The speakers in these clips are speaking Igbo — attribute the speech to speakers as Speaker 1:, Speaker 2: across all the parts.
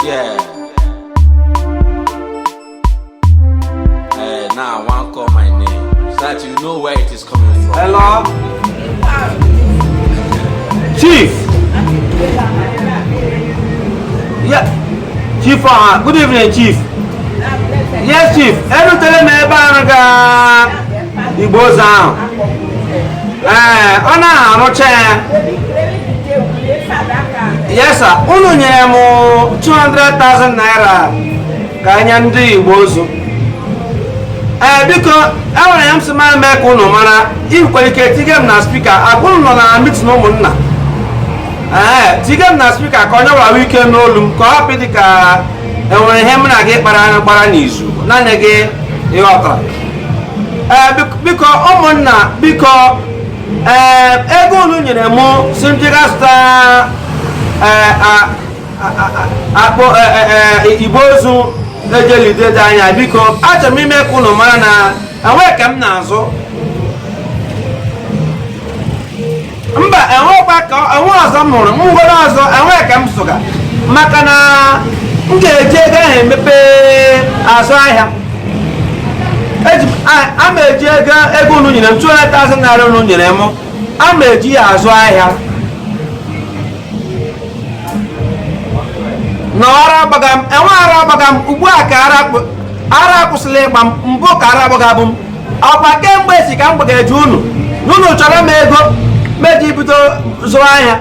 Speaker 1: Yeah. Now I want call my name so that you know where it is coming from.
Speaker 2: Hello? Chief! Yeah. Chief, good evening, Chief. Yes, Chief. Every time I buy the boss down. Yes, sir. Unu nyere mu 200,000 naira ka anya ndị Igbo ozu. Biko, enwere ya m sị mara mee ka unu mara ikwere ike tige m na spika agwụrụ nọ na mitin ụmụnna. Tige m na spika ka onye wara ike n'olu m ka ọ hapụ dị ka enwere ihe m na gị gbara n'izu naanị gị ịghọtara. Biko ụmụnna biko ego unu nyere mụ si m jiga zụta akpọ igbo ozu ejelidede anya biko achọrọ m ime ka unu mara na enwe ka m na-azụ mba enwekwa ka enwe ọzọ m hụrụ ngwere ọzọ enwe ka m zụga maka na m ga-eji ego ahụ emepe azụ ahịa a ma eji ego unu nyere m 200,000 naira unu nyere m a ma eji ya azụ ahịa na ọrụ agbaga m enwe ara agbaga m ugbu a ka ara akwụsịla ịgba m mbụ ka ara agbaga bụ m ọkwa kemgbe si ka m gbaga-eji unu n'unu chọrọ m ego meji bido zụọ ahịa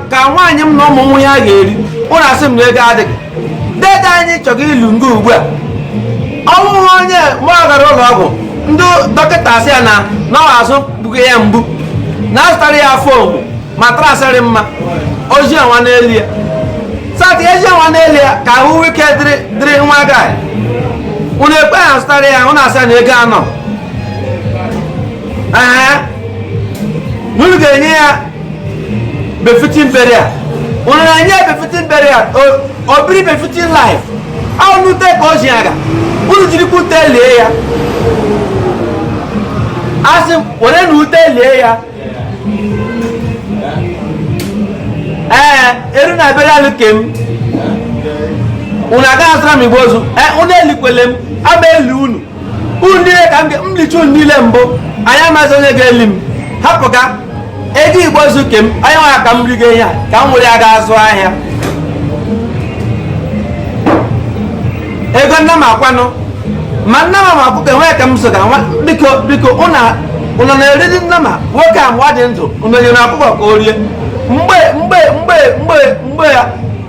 Speaker 2: ka nwaanyị m na ụmụ nwunye ya ga-eri ụlọ asị m na ego adịghị dede anyị chọrọ ilu nga ugbu a ọnwụhụ onye mụ gara ụlọ ọgwụ ndị dọkịta asị ya na ọ azụ bugo ya mgbu na azụtara ya fom matrasịrị mma oji nwa n'elu ya sati eji nwa n'elu ya ka ahụ ike dịrị nwa gaị unu ekpe ya zụtara ya ụnụ asị ya na ego anọ unu ga-enye ya befitin beria unu na-enye ya befitin beria obiri befitin life ahụ n'ute ka o ji aga unu jiri ute lie ya asị were na ute lie ya eru na bere alụ kem unu agaghị azụra m igbo ozu unu elikwele m ama eli unu niile ka m licha unu niile mbụ anyị amaghịzi onye ga-eli m hapụga ego igbo ozu kem onye nwa ka m rigo ihe a ka m were ya ga azụ ahịa ego nna m akwanụ ma nna m akwụkwọ enwe ka m so ga biko ụnọ na-eridi nna m nwoke a mgbe dị ndụ ụnọ nyere akwụkwọ ka o rie mgbe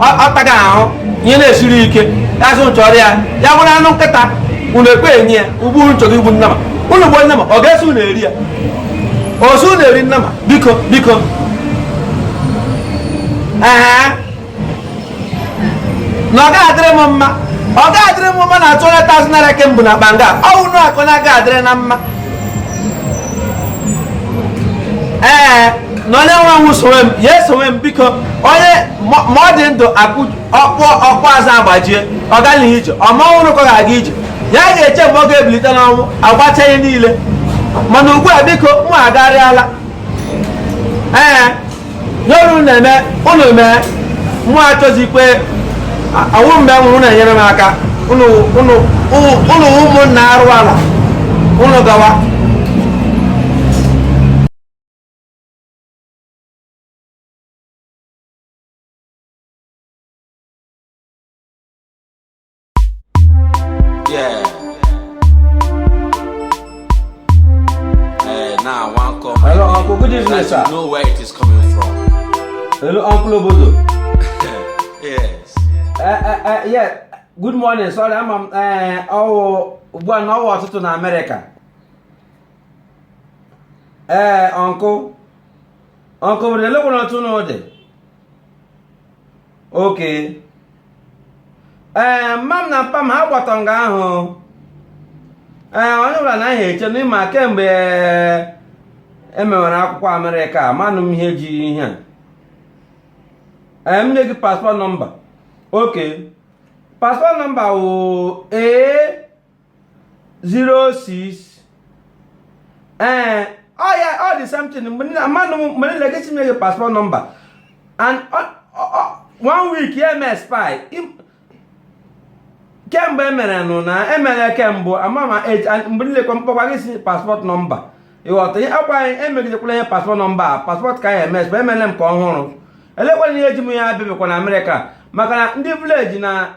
Speaker 2: ọ taga ahụ ihe na-esiri ike ya zụ nchọrọ ya bụrụ anụ nkịta unu ekpe enye ya ugbu nchọrọ igbu nna m unu gbuo nna m ọ ga-esi unu eri ya ozu na-eri nna m biko na ọ ga-adịrị m mma ọ ga-adịrị m mma na 200,000 naira kembụ na akpa nga ọ unu akụ na aga adịrị na mma na onye nwa nwụ sowe m ya esowe m biko onye ma ọ dị ndụ ọkpụ azụ agbajie ọ gaghị ije ọmanwụrụ ka ọ ga-aga ije ya ga-eche mgbe ọ ga-ebilite n'ọnwụ agbacha ihe niile mana ugbu a biko m agarịala nyeru na-eme unu mee mụ achọzikwe awụ mgbe nwụrụ na-enyere m aka unu ụmụnna arụ ala unu gawa
Speaker 1: Yeah. Now I want call my
Speaker 2: hello
Speaker 1: name
Speaker 2: uncle, good evening
Speaker 1: so
Speaker 2: sir.
Speaker 1: that you know where it is coming from.
Speaker 2: Hello uncle Obodo.
Speaker 1: Yes.
Speaker 2: Yeah, good morning. Sorry, I'm ugbu a na ọwa ọtụtụ na America. Uncle bụ ele gwara otu n'ụdị. Okay. Mam na mpa m ha gbata nga ahụ. Onye ọbụla na-ahịa eche n'ịma kemgbe emewere akwụkwọ America manụ m ihe ji ihe a. M nye gị passport number. Okay. Passport number wụ A06 all the same thing mgbe niile gị nye gị passport number and 1 week ya eme expire kemgbe emere nụ na emere kembụ amama mgbe nlekwa mkpọkwa gị si paspọtụ nọmba ịghọta akwa anyị emegidekwala ihe paspọtụ nọmba paspọtụ ka anyị eme spe emere m ka ọhụrụ elekwana ihe eji m ya bịabịakwa na Amerịka maka na ndị vileji na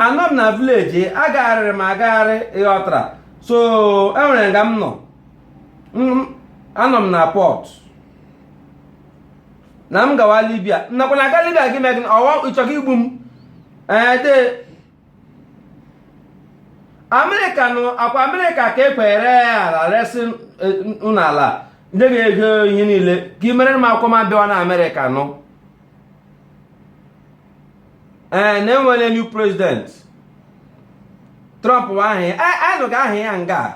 Speaker 2: anọ m na vileji agagharịrị m agagharị ịghọtara so enwere nga m nọ anọ m na pọt na m gawa Libya nakwa na aga Libya gị megị ọwa ịchọka igbu m de Amerịka nụ akwa Amerịka ka ekwere ala resi unu ala ndị ga-ego ihe niile ka ị mere m akwụkwọ m abịawa na Amerịka nụ na-enwere new president Trump ahụ anụghị ahụ ya nga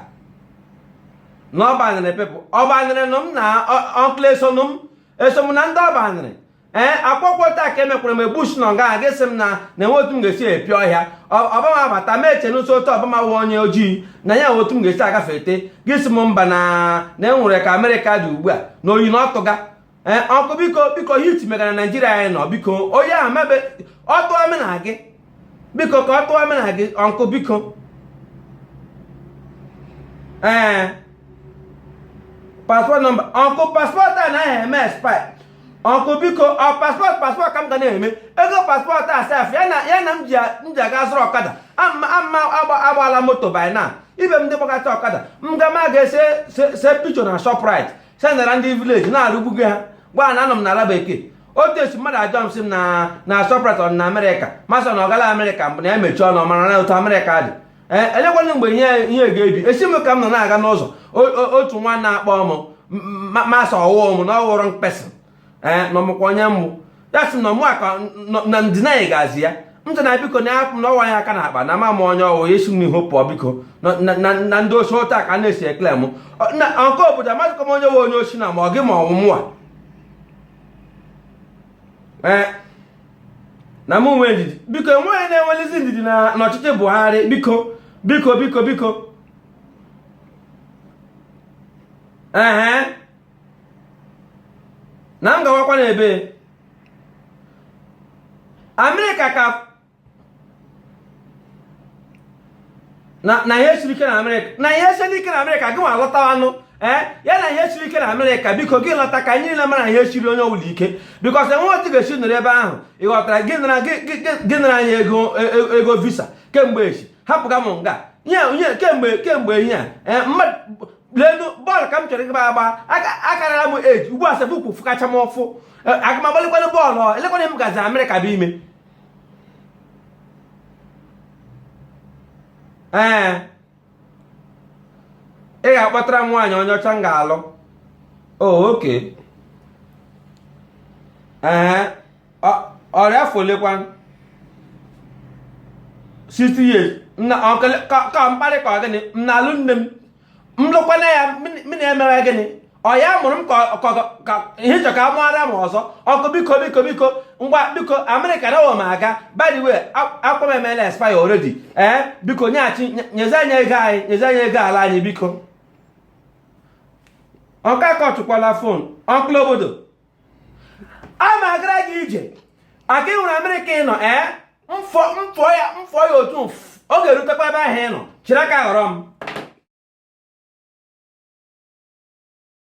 Speaker 2: na ọbanịrị pepụ ọbanịrị nụ m na ọnkụl eso m na ndị ọbanịrị akwụkwọ taa ka emekwara m Bush nọ nga gị sị m na enwe otu m ga-esi epi ọhịa ọbama abata ma eche n'ụsọ otu ọbama wụ onye ojii na ya otu m ga-esi agafete gị sị m mba na enwere ka Amerịka dị ugbu a na oyi na ọtụga ọkụ biko hit megara Naijiria anyị nọ biko onye ahụ mebe ọtụọ mena gị biko ka ọ tụọ mena gị ọnkụ biko paspọtụ nọmba ọnkụ paspọtụ a naghị eme expi ọnkụ biko paspọtụ ka m ga na-eme ego paspọtụ a sef ya na m ji aga zụrụ ọkada ama agbaala moto by na ibe m ndị gbagata ọkada m gama ga-ese picho na Shoprite sendara ndị vileji na-arụgbugo ha gwa na anọ m n'ala bekee otu esi mmadụ ajọ m sị m na Shoprite ọ na Amerịka masọ na ọgala Amerịka mbụ na emechi ọnụ mara na otu Amerịka dị elekwana mgbe ihe ga-ebi esi m ka m nọ na-aga n'ụzọ otu nwa na-akpọ m masa ọwụwa m na ọwụrụ mkpesị nọmụkwa onye mbụ ya sị na mụ aka na ndịna anyị ga-azị ya m sị na biko na apụ na ọwa ya aka na akpa na ama m onye ọwụ ya esi m n'ihu pụọ biko na ndị ochi ụta ka na-esi ekele m nke obodo amasịkọ m onye nwe onye ochi na ma ọ gị ma ọ mụnwa na mụ nwee ndidi biko enweghị na-enwelizi ndidi na ọchịchị Buhari biko na m gawakwa n'ebe Amerịka ka na ihe siri ike na Amerịka gị nwa alọtawanụ ya na ihe siri ike na Amerịka biko gị lọta ka anyị niile mara ihe siri onye ọbụla ike bikọs enwe otu ga-esi nọrọ ebe ahụ ịghọtara gị nara anyị ego visa kemgbe echi hapụga m nga kemgbe ihe a mmadụ lenu bọọlụ ka m chọrọ ịgba agba akarara m eji ugbu a sefukwu fụkacha m ọfụ aga m agbalịkwanụ bọọlụ elekwana m gazi Amerịka bụ ime ị ga-akpọtara m nwaanyị onye ọcha m ga-alụ oke ọrịa afọ olekwa 60 years ka mkparị ka ọ gịnị m na-alụ nne m lụkwana ya m na-emewe gịnị ọ ya mụrụ m ka ihe chọ ka a mụara m ọzọ ọkụ biko ngwa biko Amerịka na m aga by the way akwa m emela expire already biko nyeghachi nyezi anyị ego ala anyị biko ọka ka ọ chụkwala fon ọnkụl obodo a ma agara gị ije aka ịhụrụ Amerịka ị nọ mfọ ya otu ọ ga-erutekwa ebe ahụ ị nọ chiri aka ghọrọ m